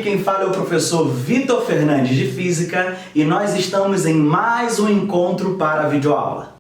quem fala é o professor Vitor Fernandes de Física e nós estamos em mais um encontro para a videoaula.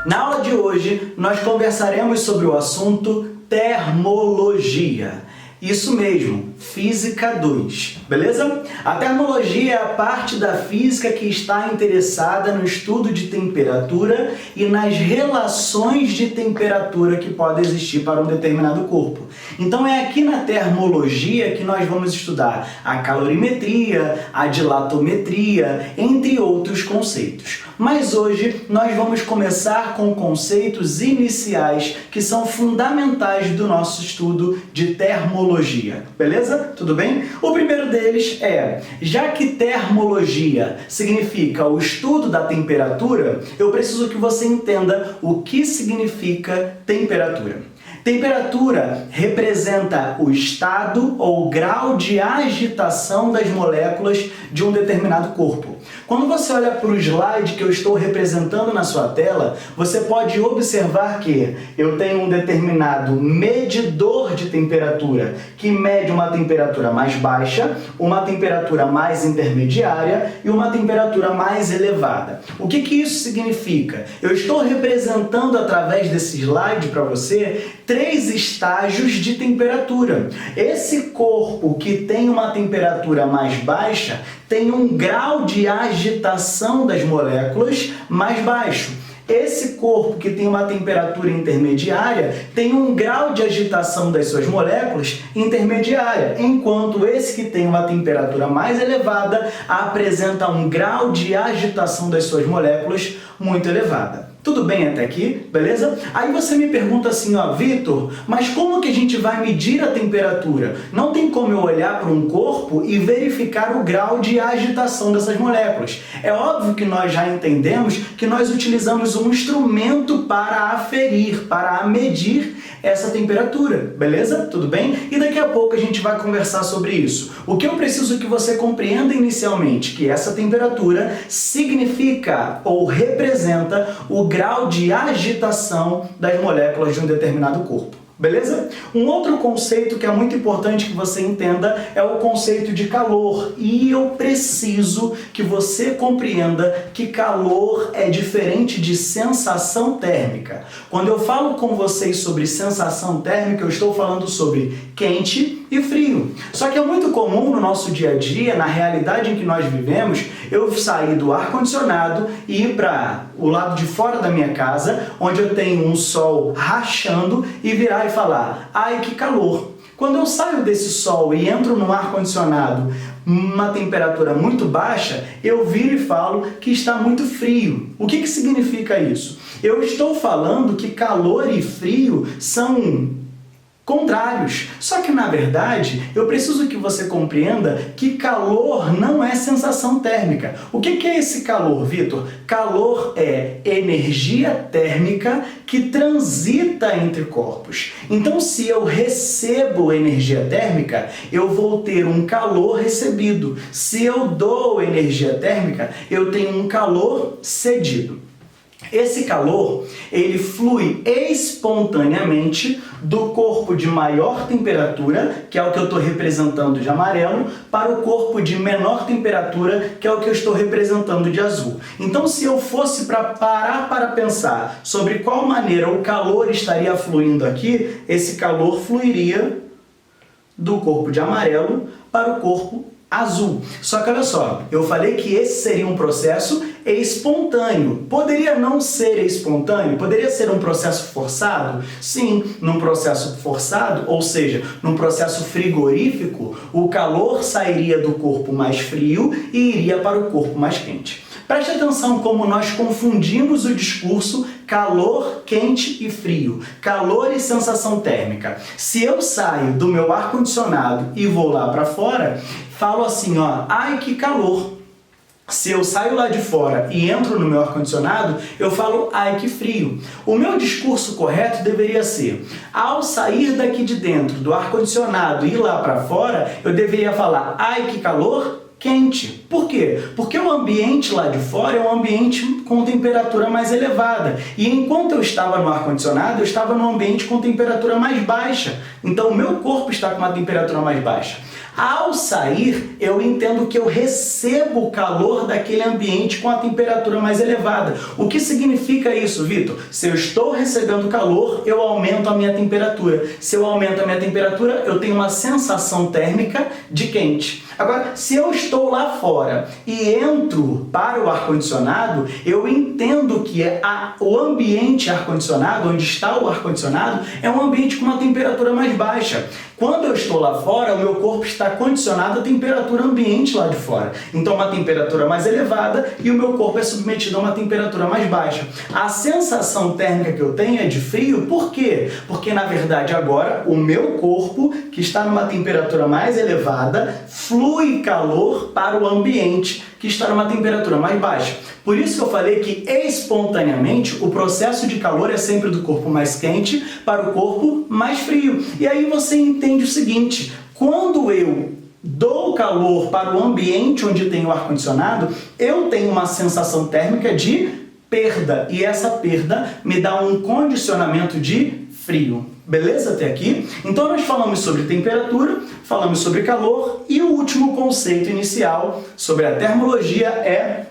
Na aula de hoje, nós conversaremos sobre o assunto termologia. Isso mesmo, Física 2, beleza? A termologia é a parte da física que está interessada no estudo de temperatura e nas relações de temperatura que podem existir para um determinado corpo. Então é aqui na termologia que nós vamos estudar a calorimetria, a dilatometria, entre outros conceitos. Mas hoje nós vamos começar com conceitos iniciais que são fundamentais do nosso estudo de termologia, beleza? Tudo bem? O primeiro deles é, já que termologia significa o estudo da temperatura, eu preciso que você entenda o que significa temperatura. Temperatura representa o estado ou grau de agitação das moléculas de um determinado corpo. Quando você olha para o slide que eu estou representando na sua tela, você pode observar que eu tenho um determinado medidor de temperatura que mede uma temperatura mais baixa, uma temperatura mais intermediária e uma temperatura mais elevada. O que isso significa? Eu estou representando através desse slide para você 3 estágios de temperatura. Esse corpo que tem uma temperatura mais baixa tem um grau de agitação das moléculas mais baixo. Esse corpo que tem uma temperatura intermediária tem um grau de agitação das suas moléculas intermediária, enquanto esse que tem uma temperatura mais elevada apresenta um grau de agitação das suas moléculas muito elevada. Tudo bem até aqui, beleza? Aí você me pergunta assim, ó, Vitor, mas como que a gente vai medir a temperatura? Não tem como eu olhar para um corpo e verificar o grau de agitação dessas moléculas. É óbvio que nós já entendemos que nós utilizamos um instrumento para aferir, para medir essa temperatura, beleza? Tudo bem? E daqui a pouco a gente vai conversar sobre isso. O que eu preciso que você compreenda inicialmente que essa temperatura significa ou representa o grau de agitação das moléculas de um determinado corpo. Beleza? Um outro conceito que é muito importante que você entenda é o conceito de calor. E eu preciso que você compreenda que calor é diferente de sensação térmica. Quando eu falo com vocês sobre sensação térmica, eu estou falando sobre quente e frio. Só que é muito comum no nosso dia a dia, na realidade em que nós vivemos, eu sair do ar-condicionado e ir para o lado de fora da minha casa, onde eu tenho um sol rachando, e virar e falar, ai que calor. Quando eu saio desse sol e entro no ar-condicionado, uma temperatura muito baixa, eu viro e falo que está muito frio. O que significa isso? Eu estou falando que calor e frio são contrários. Só que, na verdade, eu preciso que você compreenda que calor não é sensação térmica. O que é esse calor, Vitor? Calor é energia térmica que transita entre corpos. Então, se eu recebo energia térmica, eu vou ter um calor recebido. Se eu dou energia térmica, eu tenho um calor cedido. Esse calor, ele flui espontaneamente do corpo de maior temperatura, que é o que eu estou representando de amarelo, para o corpo de menor temperatura, que é o que eu estou representando de azul. Então, se eu fosse parar para pensar sobre qual maneira o calor estaria fluindo aqui, esse calor fluiria do corpo de amarelo para o corpo azul. Só que olha só, eu falei que esse seria um processo espontâneo. Poderia não ser espontâneo? Poderia ser um processo forçado? Sim, num processo forçado, ou seja, num processo frigorífico, o calor sairia do corpo mais frio e iria para o corpo mais quente. Preste atenção como nós confundimos o discurso calor, quente e frio, calor e sensação térmica. Se eu saio do meu ar-condicionado e vou lá para fora, falo assim, ó, ai que calor. Se eu saio lá de fora e entro no meu ar-condicionado, eu falo, ai que frio. O meu discurso correto deveria ser, ao sair daqui de dentro do ar-condicionado e ir lá para fora, eu deveria falar, ai que calor, quente. Por quê? Porque o ambiente lá de fora é um ambiente com temperatura mais elevada. E enquanto eu estava no ar-condicionado, eu estava num ambiente com temperatura mais baixa. Então o meu corpo está com uma temperatura mais baixa. Ao sair, eu entendo que eu recebo o calor daquele ambiente com a temperatura mais elevada. O que significa isso, Vitor? Se eu estou recebendo calor, eu aumento a minha temperatura. Se eu aumento a minha temperatura, eu tenho uma sensação térmica de quente. Agora, se eu estou lá fora e entro para o ar-condicionado, eu entendo que o ambiente ar-condicionado, onde está o ar-condicionado, é um ambiente com uma temperatura mais baixa. Quando eu estou lá fora, o meu corpo está condicionado à temperatura ambiente lá de fora. Então, uma temperatura mais elevada e o meu corpo é submetido a uma temperatura mais baixa. A sensação térmica que eu tenho é de frio, por quê? Porque, na verdade, agora, o meu corpo, que está numa temperatura mais elevada, flui calor para o ambiente, que está numa temperatura mais baixa. Por isso que eu falei que, espontaneamente, o processo de calor é sempre do corpo mais quente para o corpo mais frio. E aí você entende o seguinte: quando eu dou calor para o ambiente onde tem o ar-condicionado, eu tenho uma sensação térmica de perda. E essa perda me dá um condicionamento de frio. Beleza até aqui? Então nós falamos sobre temperatura, falamos sobre calor e o último conceito inicial sobre a termologia é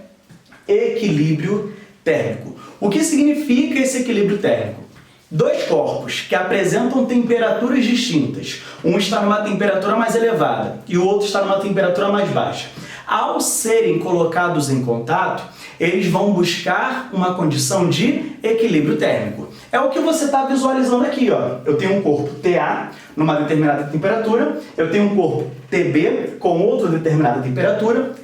equilíbrio térmico. O que significa esse equilíbrio térmico? Dois corpos que apresentam temperaturas distintas, um está numa temperatura mais elevada e o outro está numa temperatura mais baixa. Ao serem colocados em contato, eles vão buscar uma condição de equilíbrio térmico. É o que você está visualizando aqui, ó. Eu tenho um corpo TA numa determinada temperatura, eu tenho um corpo TB com outra determinada temperatura.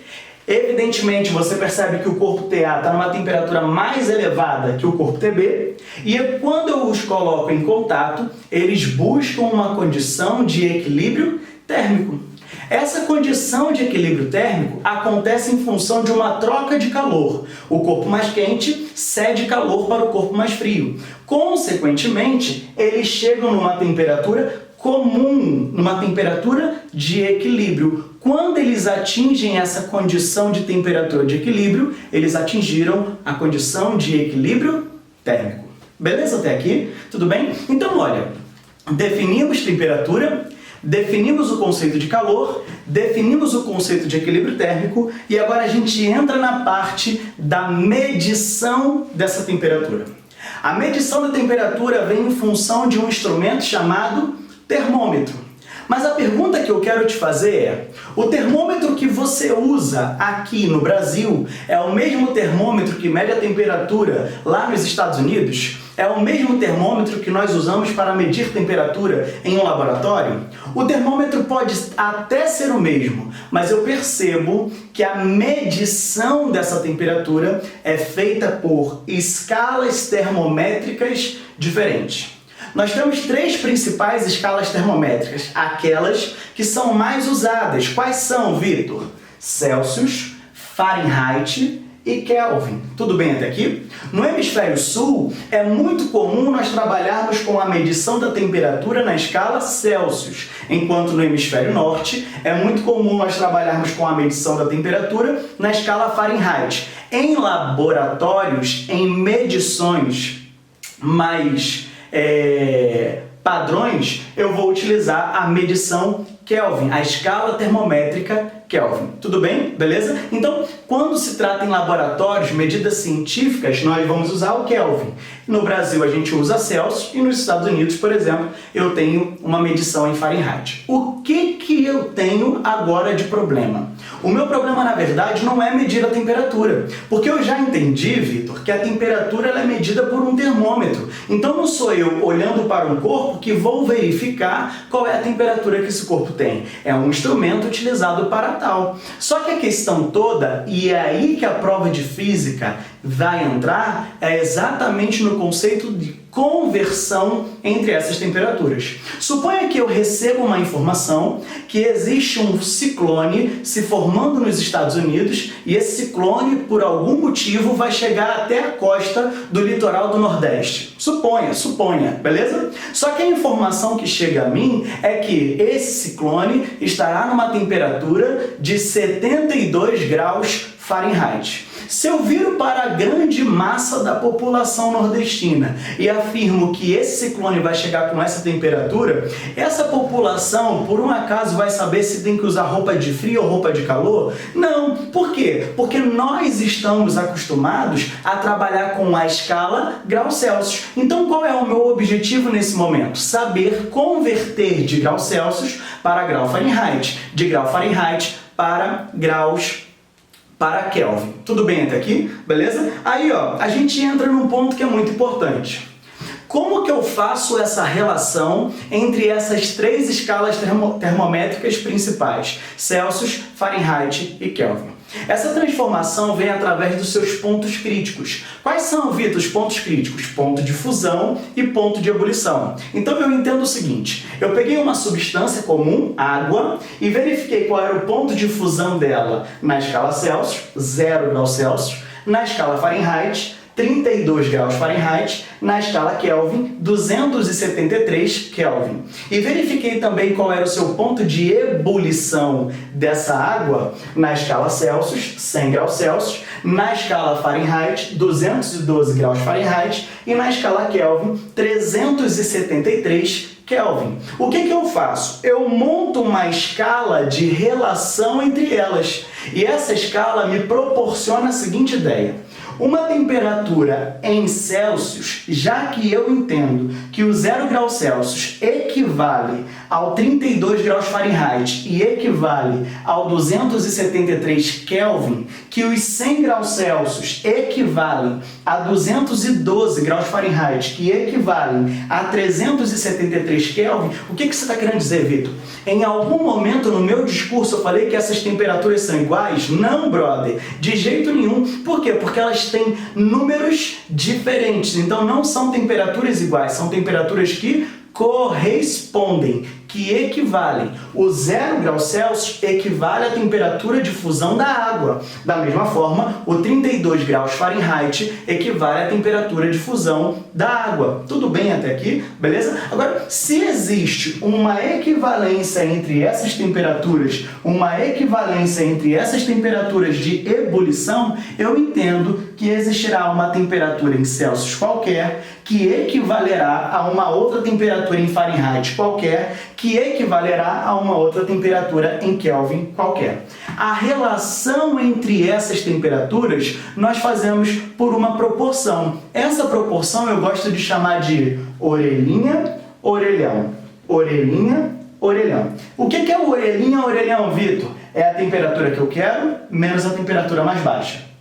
Evidentemente, você percebe que o corpo TA está numa temperatura mais elevada que o corpo TB, e quando eu os coloco em contato, eles buscam uma condição de equilíbrio térmico. Essa condição de equilíbrio térmico acontece em função de uma troca de calor. O corpo mais quente cede calor para o corpo mais frio. Consequentemente, eles chegam numa temperatura comum, numa temperatura de equilíbrio. Quando eles atingem essa condição de temperatura de equilíbrio, eles atingiram a condição de equilíbrio térmico. Beleza até aqui? Tudo bem? Então, olha, definimos temperatura, definimos o conceito de calor, definimos o conceito de equilíbrio térmico e agora a gente entra na parte da medição dessa temperatura. A medição da temperatura vem em função de um instrumento chamado termômetro. Mas a pergunta que eu quero te fazer é: o termômetro que você usa aqui no Brasil é o mesmo termômetro que mede a temperatura lá nos Estados Unidos? É o mesmo termômetro que nós usamos para medir temperatura em um laboratório? O termômetro pode até ser o mesmo, mas eu percebo que a medição dessa temperatura é feita por escalas termométricas diferentes. Nós temos três principais escalas termométricas, aquelas que são mais usadas. Quais são, Vitor? Celsius, Fahrenheit e Kelvin. Tudo bem até aqui? No hemisfério sul, é muito comum nós trabalharmos com a medição da temperatura na escala Celsius, enquanto no hemisfério norte, é muito comum nós trabalharmos com a medição da temperatura na escala Fahrenheit. Em laboratórios, em medições mais padrões, eu vou utilizar a medição Kelvin, a escala termométrica Kelvin. Tudo bem? Beleza? Então, quando se trata em laboratórios, medidas científicas, nós vamos usar o Kelvin. No Brasil, a gente usa Celsius e nos Estados Unidos, por exemplo, eu tenho uma medição em Fahrenheit. O que eu tenho agora de problema? O meu problema, na verdade, não é medir a temperatura, porque eu já entendi, Vitor, que a temperatura ela é medida por um termômetro. Então, não sou eu olhando para um corpo que vou verificar qual é a temperatura que esse corpo tem. É um instrumento utilizado para tal. Só que a questão toda, e é aí que a prova de física vai entrar é exatamente no conceito de conversão entre essas temperaturas. Suponha que eu recebo uma informação que existe um ciclone se formando nos Estados Unidos e esse ciclone, por algum motivo, vai chegar até a costa do litoral do Nordeste. Suponha, beleza? Só que a informação que chega a mim é que esse ciclone estará numa temperatura de 72 graus Fahrenheit. Se eu viro para a grande massa da população nordestina e afirmo que esse ciclone vai chegar com essa temperatura, essa população, por um acaso, vai saber se tem que usar roupa de frio ou roupa de calor? Não. Por quê? Porque nós estamos acostumados a trabalhar com a escala graus Celsius. Então, qual é o meu objetivo nesse momento? Saber converter de graus Celsius para grau Fahrenheit, de grau Fahrenheit para Kelvin. Tudo bem até aqui? Beleza? Aí, ó, a gente entra num ponto que é muito importante. Como que eu faço essa relação entre essas três escalas termométricas principais? Celsius, Fahrenheit e Kelvin. Essa transformação vem através dos seus pontos críticos. Quais são, Vitor, os pontos críticos? Ponto de fusão e ponto de ebulição. Então eu entendo o seguinte, eu peguei uma substância comum, água, e verifiquei qual era o ponto de fusão dela na escala Celsius, 0 graus Celsius, na escala Fahrenheit, 32 graus Fahrenheit, na escala Kelvin, 273 Kelvin. E verifiquei também qual era o seu ponto de ebulição dessa água na escala Celsius, 100 graus Celsius, na escala Fahrenheit, 212 graus Fahrenheit e na escala Kelvin, 373 Kelvin. O que eu faço? Eu monto uma escala de relação entre elas. E essa escala me proporciona a seguinte ideia. Uma temperatura em Celsius, já que eu entendo que o 0 graus Celsius equivale ao 32 graus Fahrenheit e equivale ao 273 Kelvin, que os 100 graus Celsius equivalem a 212 graus Fahrenheit, que equivalem a 373 Kelvin, o que você está querendo dizer, Vitor? Em algum momento no meu discurso eu falei que essas temperaturas são iguais? Não, brother, de jeito nenhum. Por quê? Porque elas têm números diferentes, então não são temperaturas iguais, são temperaturas que correspondem, que equivalem. O 0 graus Celsius equivale à temperatura de fusão da água. Da mesma forma, o 32 graus Fahrenheit equivale à temperatura de fusão da água. Tudo bem até aqui? Beleza? Agora, se existe uma equivalência entre essas temperaturas, de ebulição, eu entendo que existirá uma temperatura em Celsius qualquer que equivalerá a uma outra temperatura em Fahrenheit qualquer, que equivalerá a uma outra temperatura em Kelvin qualquer. A relação entre essas temperaturas nós fazemos por uma proporção. Essa proporção eu gosto de chamar de orelhinha, orelhão. Orelhinha, orelhão. O que é o orelhinha, orelhão, Vitor? É a temperatura que eu quero menos a temperatura mais baixa.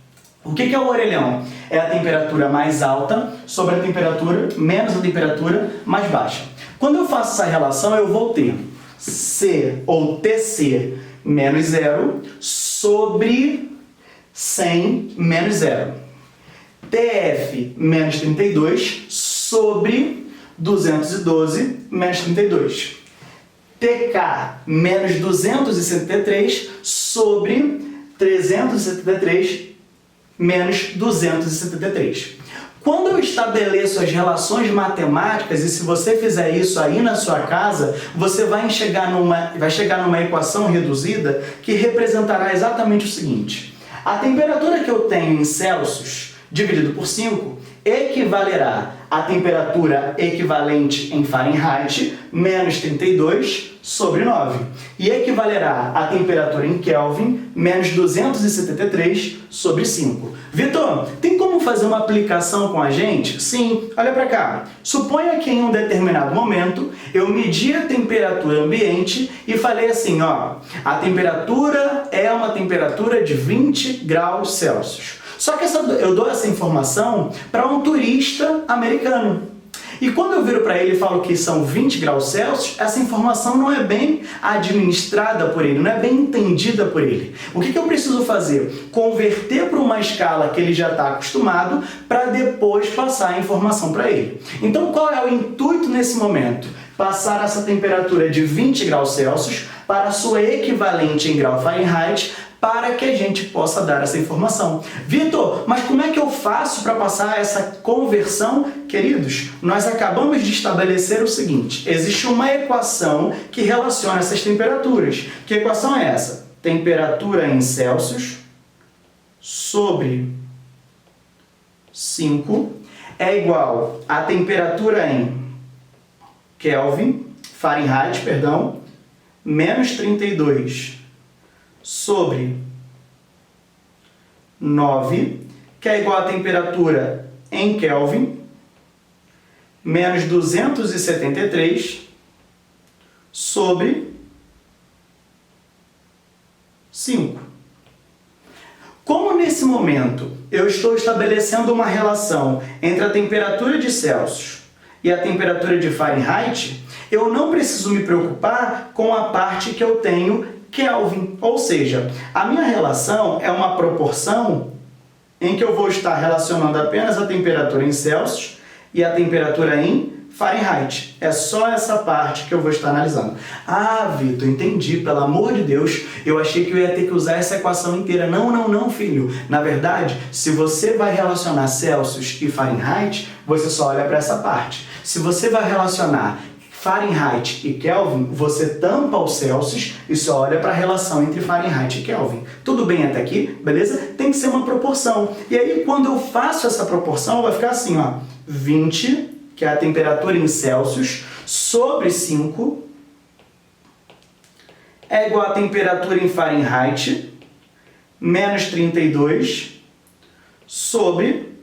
O que é o orelhão? É a temperatura mais alta sobre a temperatura menos a temperatura mais baixa. Quando eu faço essa relação, eu vou ter C ou TC menos 0 sobre 100 menos 0. TF menos 32 sobre 212 menos 32. TK menos 273 sobre 373 menos 273. Quando eu estabeleço as relações matemáticas, e se você fizer isso aí na sua casa, você vai chegar numa equação reduzida que representará exatamente o seguinte. A temperatura que eu tenho em Celsius, dividido por 5, equivalerá à temperatura equivalente em Fahrenheit, menos 32 sobre 9. E equivalerá à temperatura em Kelvin, menos 273 sobre 5. Vitor, tem como fazer uma aplicação com a gente? Sim, olha para cá. Suponha que em um determinado momento eu medi a temperatura ambiente e falei assim, ó, a temperatura é uma temperatura de 20 graus Celsius. Só que eu dou essa informação para um turista americano. E quando eu viro para ele e falo que são 20 graus Celsius, essa informação não é bem administrada por ele, não é bem entendida por ele. O que eu preciso fazer? Converter para uma escala que ele já está acostumado para depois passar a informação para ele. Então, qual é o intuito nesse momento? Passar essa temperatura de 20 graus Celsius para a sua equivalente em grau Fahrenheit, para que a gente possa dar essa informação. Vitor, mas como é que eu faço para passar essa conversão? Queridos, nós acabamos de estabelecer o seguinte: existe uma equação que relaciona essas temperaturas. Que equação é essa? Temperatura em Celsius sobre 5 é igual a temperatura em Fahrenheit, menos 32 sobre 9, que é igual a temperatura em Kelvin, menos 273 sobre 5. Como nesse momento eu estou estabelecendo uma relação entre a temperatura de Celsius e a temperatura de Fahrenheit, eu não preciso me preocupar com a parte que eu tenho Kelvin, ou seja, a minha relação é uma proporção em que eu vou estar relacionando apenas a temperatura em Celsius e a temperatura em Fahrenheit. É só essa parte que eu vou estar analisando. Ah, Vitor, entendi. Pelo amor de Deus, eu achei que eu ia ter que usar essa equação inteira. Não, filho. Na verdade, se você vai relacionar Celsius e Fahrenheit, você só olha para essa parte. Se você vai relacionar Fahrenheit e Kelvin, você tampa o Celsius e só olha para a relação entre Fahrenheit e Kelvin. Tudo bem até aqui? Beleza? Tem que ser uma proporção. E aí, quando eu faço essa proporção, vai ficar assim, ó, 20, que é a temperatura em Celsius, sobre 5, é igual a temperatura em Fahrenheit, menos 32, sobre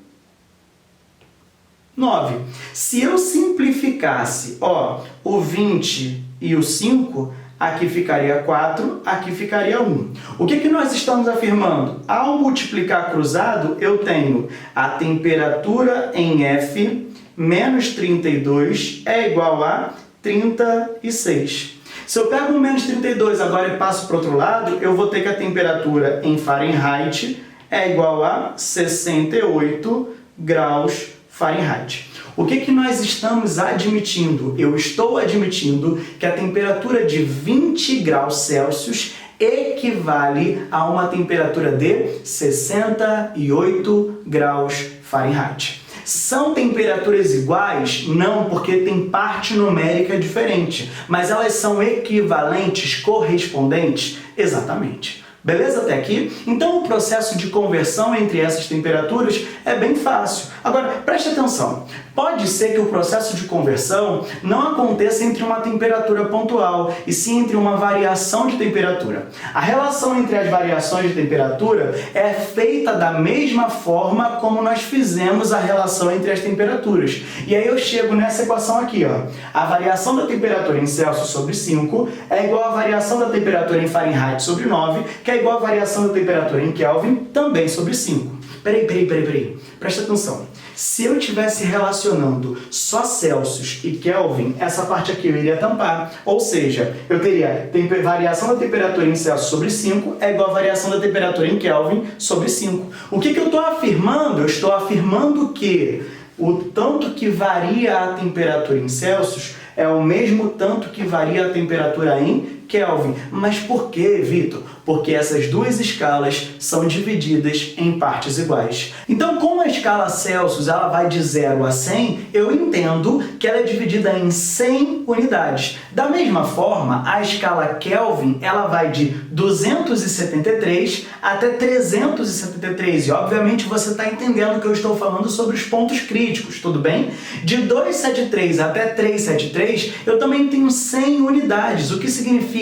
9. Se eu simplificasse, ó, o 20 e o 5, aqui ficaria 4, aqui ficaria 1. O que nós estamos afirmando? Ao multiplicar cruzado, eu tenho a temperatura em F menos 32 é igual a 36. Se eu pego o menos 32 agora e passo para o outro lado, eu vou ter que a temperatura em Fahrenheit é igual a 68 graus Fahrenheit. O que nós estamos admitindo? Eu estou admitindo que a temperatura de 20 graus Celsius equivale a uma temperatura de 68 graus Fahrenheit. São temperaturas iguais? Não, porque tem parte numérica diferente, mas elas são equivalentes, correspondentes? Exatamente. Beleza até aqui? Então o processo de conversão entre essas temperaturas é bem fácil. Agora, preste atenção. Pode ser que o processo de conversão não aconteça entre uma temperatura pontual, e sim entre uma variação de temperatura. A relação entre as variações de temperatura é feita da mesma forma como nós fizemos a relação entre as temperaturas. E aí eu chego nessa equação aqui, ó. A variação da temperatura em Celsius sobre 5 é igual à variação da temperatura em Fahrenheit sobre 9, que é igual à variação da temperatura em Kelvin, também sobre 5. Peraí. Presta atenção. Se eu estivesse relacionando só Celsius e Kelvin, essa parte aqui eu iria tampar. Ou seja, eu teria variação da temperatura em Celsius sobre 5 é igual a variação da temperatura em Kelvin sobre 5. O que eu estou afirmando? Eu estou afirmando que o tanto que varia a temperatura em Celsius é o mesmo tanto que varia a temperatura em Kelvin. Mas por que, Vitor? Porque essas duas escalas são divididas em partes iguais. Então, como a escala Celsius ela vai de 0 a 100, eu entendo que ela é dividida em 100 unidades. Da mesma forma, a escala Kelvin ela vai de 273 até 373. E, obviamente, você está entendendo que eu estou falando sobre os pontos críticos, tudo bem? De 273 até 373, eu também tenho 100 unidades, o que significa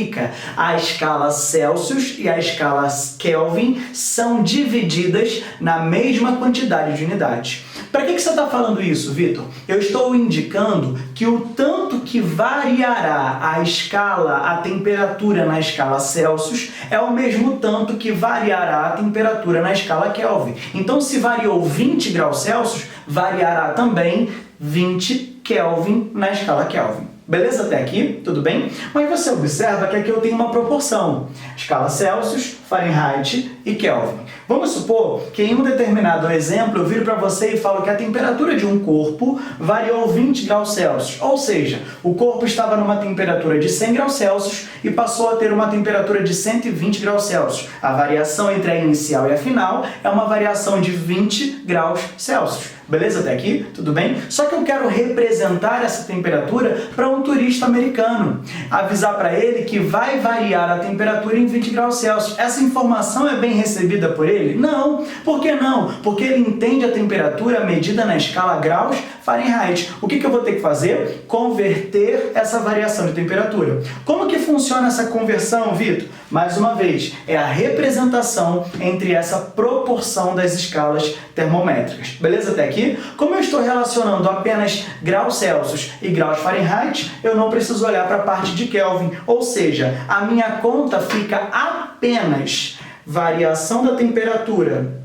a escala Celsius e a escala Kelvin são divididas na mesma quantidade de unidades. Para que você está falando isso, Vitor? Eu estou indicando que o tanto que variará a escala, a temperatura na escala Celsius é o mesmo tanto que variará a temperatura na escala Kelvin. Então, se variou 20 graus Celsius, variará também 20 Kelvin na escala Kelvin. Beleza até aqui? Tudo bem? Mas você observa que aqui eu tenho uma proporção. Escala Celsius, Fahrenheit e Kelvin. Vamos supor que em um determinado exemplo eu viro para você e falo que a temperatura de um corpo variou 20 graus Celsius. Ou seja, o corpo estava numa temperatura de 100 graus Celsius e passou a ter uma temperatura de 120 graus Celsius. A variação entre a inicial e a final é uma variação de 20 graus Celsius. Beleza até aqui? Tudo bem? Só que eu quero representar essa temperatura para um turista americano. Avisar para ele que vai variar a temperatura em 20 graus Celsius. Essa informação é bem recebida por ele? Não. Por que não? Porque ele entende a temperatura medida na escala graus Fahrenheit. O que eu vou ter que fazer? Converter essa variação de temperatura. Como que funciona essa conversão, Vitor? Mais uma vez, é a representação entre essa proporção das escalas termométricas. Beleza até aqui? Como eu estou relacionando apenas graus Celsius e graus Fahrenheit, eu não preciso olhar para a parte de Kelvin. Ou seja, a minha conta fica apenas variação da temperatura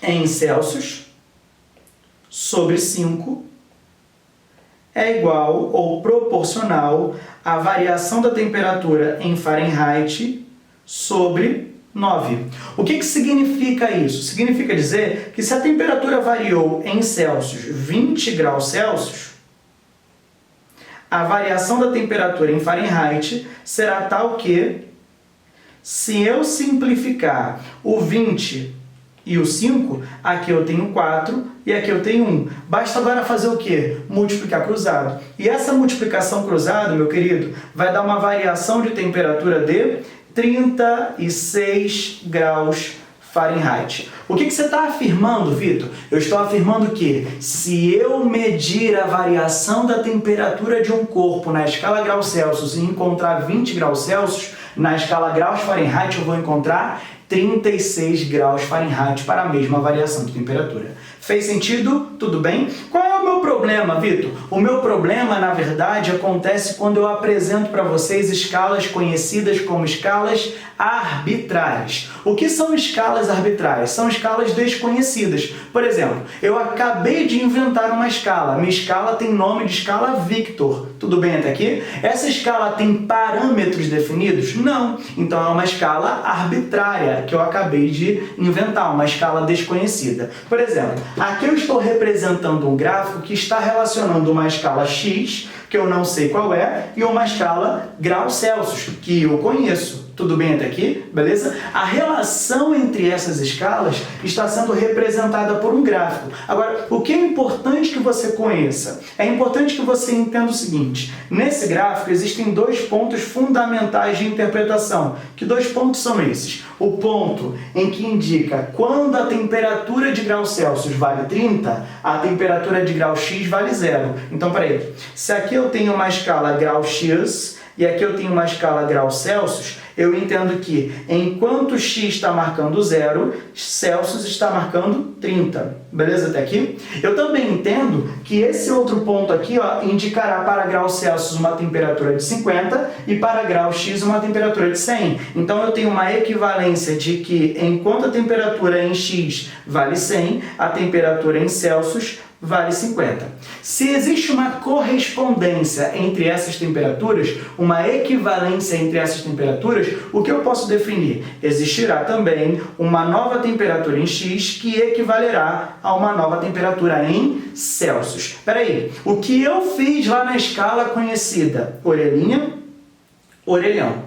em Celsius sobre 5 é igual ou proporcional à variação da temperatura em Fahrenheit sobre 9. O que significa isso? Significa dizer que se a temperatura variou em Celsius 20 graus Celsius, a variação da temperatura em Fahrenheit será tal que, se eu simplificar o 20 e o 5, aqui eu tenho 4 e aqui eu tenho 1. Basta agora fazer o quê? Multiplicar cruzado. E essa multiplicação cruzada, meu querido, vai dar uma variação de temperatura de 36 graus Fahrenheit. O que você está afirmando, Vitor? Eu estou afirmando que se eu medir a variação da temperatura de um corpo na escala graus Celsius e encontrar 20 graus Celsius, na escala graus Fahrenheit eu vou encontrar 36 graus Fahrenheit para a mesma variação de temperatura. Fez sentido? Tudo bem? Qual é o meu problema, Vitor? O meu problema, na verdade, acontece quando eu apresento para vocês escalas conhecidas como escalas arbitrárias. O que são escalas arbitrárias? São escalas desconhecidas. Por exemplo, eu acabei de inventar uma escala. Minha escala tem nome de escala Victor. Tudo bem até aqui? Essa escala tem parâmetros definidos? Não. Então é uma escala arbitrária que eu acabei de inventar, uma escala desconhecida. Por exemplo, aqui eu estou representando um gráfico que está relacionando uma escala X, que eu não sei qual é, e uma escala graus Celsius, que eu conheço. Tudo bem até aqui? Beleza? A relação entre essas escalas está sendo representada por um gráfico. Agora, o que é importante que você conheça? É importante que você entenda o seguinte: nesse gráfico existem dois pontos fundamentais de interpretação. Que dois pontos são esses? O ponto em que indica quando a temperatura de graus Celsius vale 30, a temperatura de grau X vale 0. Então, peraí. Se aqui eu tenho uma escala grau X e aqui eu tenho uma escala graus Celsius, eu entendo que enquanto X está marcando 0, Celsius está marcando 30. Beleza até aqui? Eu também entendo que esse outro ponto aqui, ó, indicará para graus Celsius uma temperatura de 50 e para grau X uma temperatura de 100. Então eu tenho uma equivalência de que enquanto a temperatura em X vale 100, a temperatura em Celsius vale 50. Se existe uma correspondência entre essas temperaturas, uma equivalência entre essas temperaturas, o que eu posso definir? Existirá também uma nova temperatura em X que equivalerá a uma nova temperatura em Celsius. Espera aí, o que eu fiz lá na escala conhecida? Orelhinha, orelhão.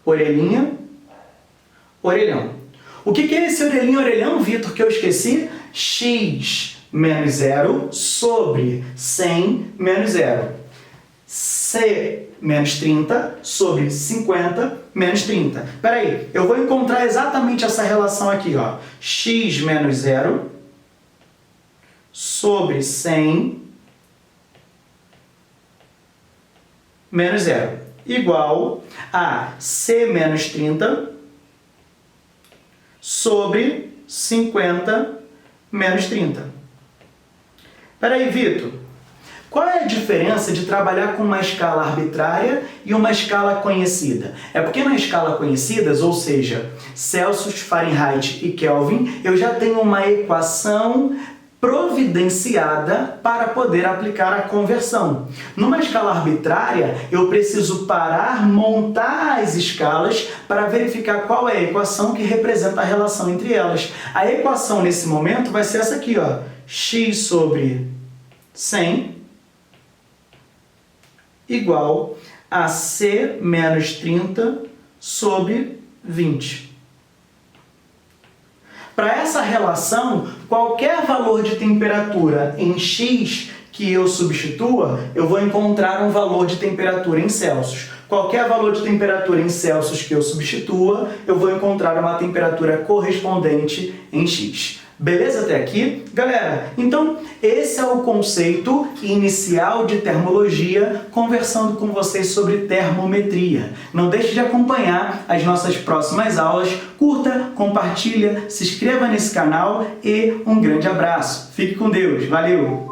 Orelhinha, orelhão. O que é esse orelhinha, orelhão, Vitor, que eu esqueci? X menos 0 sobre 100 menos 0. C menos 30 sobre 50 menos 30. Espera aí, eu vou encontrar exatamente essa relação aqui, ó. X menos 0 sobre 100 menos 0 igual a C menos 30 sobre 50 menos 30. Espera aí, Vitor. Qual é a diferença de trabalhar com uma escala arbitrária e uma escala conhecida? É porque na escala conhecidas, ou seja, Celsius, Fahrenheit e Kelvin, eu já tenho uma equação providenciada para poder aplicar a conversão. Numa escala arbitrária, eu preciso parar, montar as escalas para verificar qual é a equação que representa a relação entre elas. A equação nesse momento vai ser essa aqui, ó, x sobre 100 igual a c menos 30 sobre 20. Para essa relação, qualquer valor de temperatura em x que eu substitua, eu vou encontrar um valor de temperatura em Celsius. Qualquer valor de temperatura em Celsius que eu substitua, eu vou encontrar uma temperatura correspondente em x. Beleza até aqui? Galera, então esse é o conceito inicial de termologia, conversando com vocês sobre termometria. Não deixe de acompanhar as nossas próximas aulas, curta, compartilha, se inscreva nesse canal e um grande abraço. Fique com Deus, valeu!